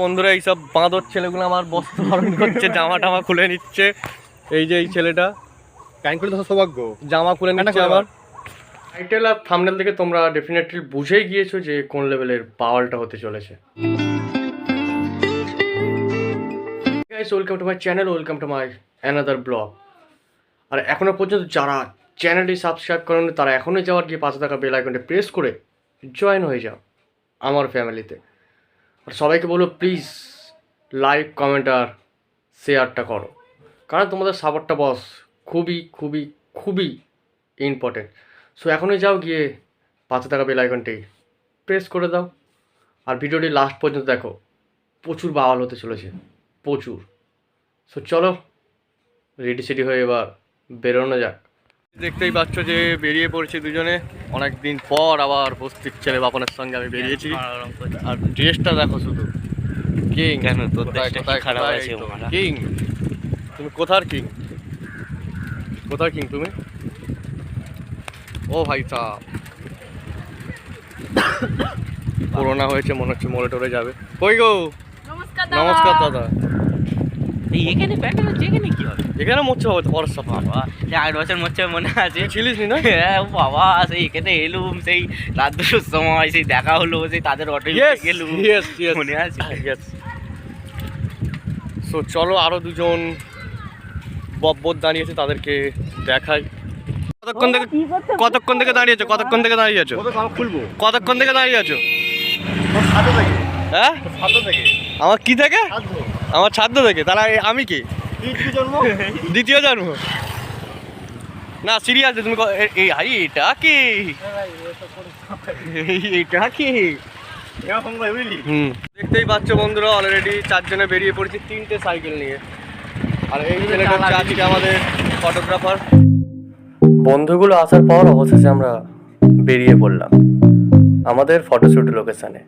বন্ধুরা এইসব বাঁদর ছেলেগুলো আমার বস্ত্র হরণ করছে, জামা টামা খুলে নিচ্ছে। এই যে এই ছেলেটা সৌভাগ্য জামা খুলে নিচ্ছে আবার। টাইটেল আর থাম্বনেল থেকে তোমরা ডেফিনেটলি বুঝেই গিয়েছো যে কোন লেভেলের বাওয়ালটা হতে চলেছে। Guys, welcome to my channel, welcome to my another blog. আর এখনো পর্যন্ত যারা চ্যানেলটি সাবস্ক্রাইব করেন তারা এখনই যাওয়ার গিয়ে পাশে থাকা বেল আইকনটা প্রেস করে জয়েন হয়ে যাও আমার ফ্যামিলিতে। আর সবাইকে বলো প্লিজ লাইক, কমেন্ট আর শেয়ারটা করো, কারণ তোমাদের সাপোর্টটা বস খুবই খুবই খুবই ইম্পর্টেন্ট। সো এখনই যাও গিয়ে পাশে থাকা বেল আইকনটি প্রেস করে দাও। আর ভিডিওটি লাস্ট পর্যন্ত দেখো, প্রচুর বাওয়াল হতে চলেছে, প্রচুর। সো চলো রেডি সেডি হয়ে এবার বেরোনো যাক। দেখতেই পাচ্ছ যে বেরিয়ে পড়ছি দুজনে, অনেক দিন পর আবার বস্তির ছেলে বাপনের সঙ্গে আমি বেরিয়েছি। আর ড্রেসটা দেখো শুধু, কিং। কেন তোর কোথায় খারাপ আছে? কিং তুমি কোথার কিং? কোথার কিং তুমি? ও ভাই সাহেব, করোনা হয়েছে মনে হচ্ছে, মরে টরে যাবে। কই গো? নমস্কার দাদা। এখানে প্যাকেট হচ্ছে, এখানে কি হবে? এখানে মোচ্ছে হবে তো বর্ষা। বাবা, 8 বছর মোচ্ছে মনে আছে। ছিলিস নি না? হ্যাঁ বাবা, সেই এখানে এলুম, সেই রাত 2টোর সময় সেই দেখা হলো, সেই তাদের অটো গেলুম, মনে আছে। সো চলো আরো দুজন বব্বত দাঁড়িয়েছে, তাদেরকে দেখাই। কতক্ষণ থেকে দাঁড়িয়েছো? কতক্ষণ থেকে দাঁড়িয়ে আছো? কতক্ষণ থেকে দাঁড়িয়ে আছো? হ্যাঁ, আমার কি থেকে? আমার ছাদ্য থেকে। তাহলে আমি কি দ্বিতীয় জন্ম? না সিরিয়াস, তুমি এটা কি? এটা কি? দেখতেই পাচ্ছ বন্ধুরা, অলরেডি 4 জনে বেরিয়ে পড়েছি 3টে সাইকেল নিয়ে। আর এই ছেলেটা হচ্ছে আজকে আমাদের ফটোগ্রাফার। বন্ধুগুলো আসার পর অবশেষে আমরা বেরিয়ে পড়লাম আমাদের ফটোশ্যুট লোকেশনে।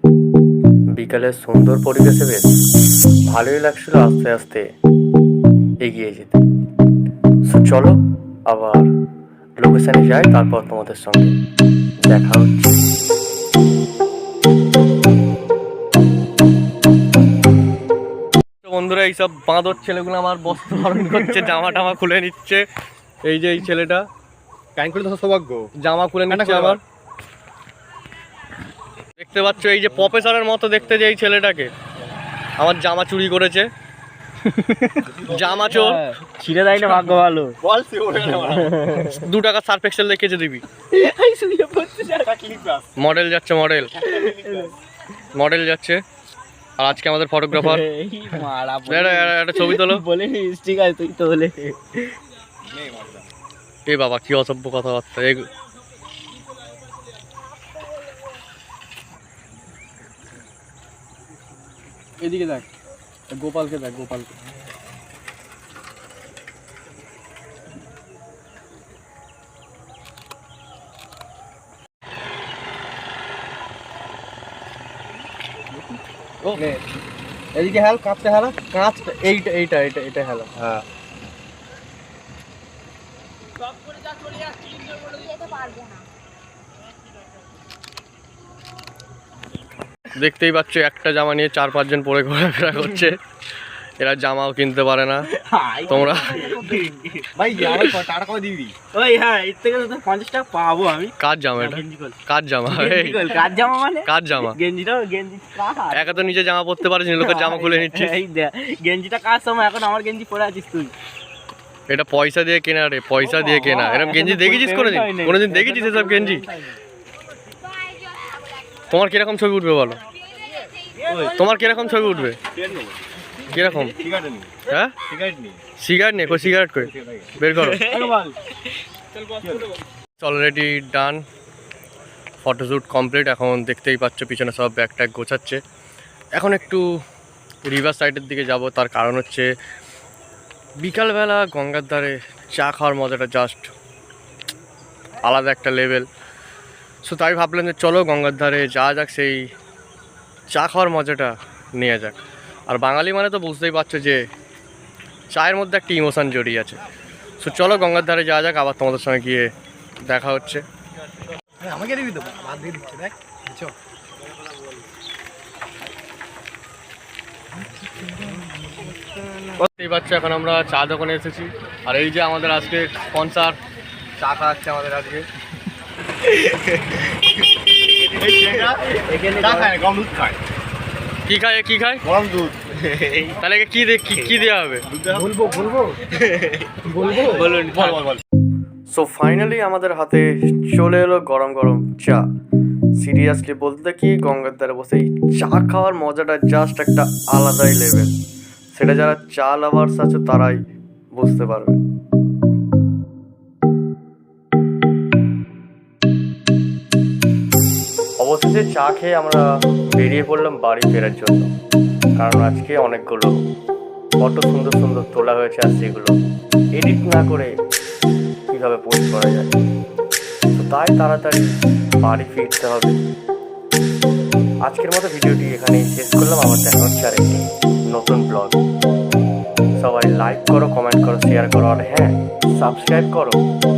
বিকালের সুন্দর পরিবেশে বেশ ভালোই লাগছিল আস্তে আস্তে এগিয়ে যেতে। সো চলো আবার লোকেশনে যাই, তারপর তোমাদের সঙ্গে দেখা হচ্ছে। বন্ধুরা এইসব বাঁদর ছেলেগুলো আমার বস্ত্র হরণ করছে, জামা টামা খুলে নিচ্ছে। এই যে এই ছেলেটা সৌভাগ্য জামা খুলে নিচ্ছে আবার। দেখতে পাচ্ছ এই যে প্রফেসরের মতো দেখতে যে এই ছেলেটাকে, আমার জামা চুরি করেছে। জামা চোর, ছিঁড়ে দেয় না, ভাগ্য ভালো। 2 টাকা সার্ফ এক্সেল দেখেছে দিবি। মডেল যাচ্ছে, মডেল যাচ্ছে। আর আজকে আমাদের ফটোগ্রাফার। একটা ছবি তোলো। বলে ঠিক আছে, তুই তো বলে। এ বাবা কি অসভ্য কথাবার্তা। এদিকে দেখ, গোপালকে দেখ, গোপালকে। এদিকে হেল, কাঁচটা হেলা, কাঁচটা এইটা হেলা। হ্যাঁ দেখতেই পাচ্ছ একটা জামা নিয়ে 4-5 জন পরে ঘোরাফেরা করছে। এরা জামাও কিনতে পারে না। তোমরা ভাই টাকা কত দিবি? ওই হ্যাঁ, এর থেকে তো 50 টাকা পাবো আমি। কার জামা এটা? কার জামা? কার জামা মানে? কার জামা? গেঞ্জি কার? একা তো নিজে জামা পরতে পারিস, লোকের জামা খুলে নিচ্ছিস। এই দেখ, গেঞ্জিটা কার সময়? এখন আমার গেঞ্জি পরে আছিস তুই। এটা পয়সা দিয়ে কেনা রে, পয়সা দিয়ে কেনা। এরকম গেঞ্জি দেখেছিস কোনোদিন? কোনোদিন দেখেছিস এসব গেঞ্জি? তোমার কিরকম ছবি উঠবে বলো? তোমার কিরকম ছবি উঠবে? কিরকম? হ্যাঁ, সিগারেট নেই? কই সিগারেট কই? বের করো। Already done, photoshoot complete. এখন দেখতেই পাচ্ছ পিছনে সব ব্যাগ ট্যাগ গোছাচ্ছে। এখন একটু রিভার সাইডের দিকে যাব, তার কারণ হচ্ছে বিকালবেলা গঙ্গার ধারে চা খাওয়ার মজাটা জাস্ট আলাদা একটা লেভেল। সো তাই ভাবলাম যে চলো গঙ্গার ধারে যাওয়া যাক, সেই চা খাওয়ার মজাটা নেওয়া যাক। আর বাঙালি মানে তো বুঝতেই পারছো যে চায়ের মধ্যে একটা ইমোশন জড়িয়ে আছে। সো চলো গঙ্গার ধারে যাওয়া যাক, আবার তোমাদের সঙ্গে গিয়ে দেখা হচ্ছে। আমাকে দিবি তো, বাদ দিয়ে দিচ্ছে দেখ। এই বাচ্চা এখন আমরা চা দোকানে এসেছি, আর এই যে আমাদের আজকে স্পন্সার চা খাওয়াচ্ছে আমাদের আজকে। কি খায় কি খায়? গরম দুধ। তাহলে কি দেওয়া হবে? বলুন। সো ফাইনালি আমাদের হাতে চলে এলো গরম গরম চা। সিরিয়াসলি বলতে কি, গঙ্গার ধারে বসে এই চা খাওয়ার মজাটা জাস্ট একটা আলাদাই লেভেল। সেটা যারা চা লাভার্স আছে তারাই বুঝতে পারবে। অবশেষে চা খেয়ে আমরা বেরিয়ে পড়লাম বাড়ি ফেরার জন্য, কারণ আজকে অনেকগুলো ফটো সুন্দর সুন্দর তোলা হয়েছে, আর সেগুলো এডিট না করে কীভাবে পোস্ট করা যায়, তো তাই তাড়াতাড়ি বাড়ি ফিরতে হবে। আজকের মতো ভিডিওটি এখানেই শেষ করলাম। আবার দেখা হচ্ছে আরেকটি নতুন ব্লগ। সবাই লাইক করো, কমেন্ট করো, শেয়ার করো, আর হ্যাঁ, সাবস্ক্রাইব করো।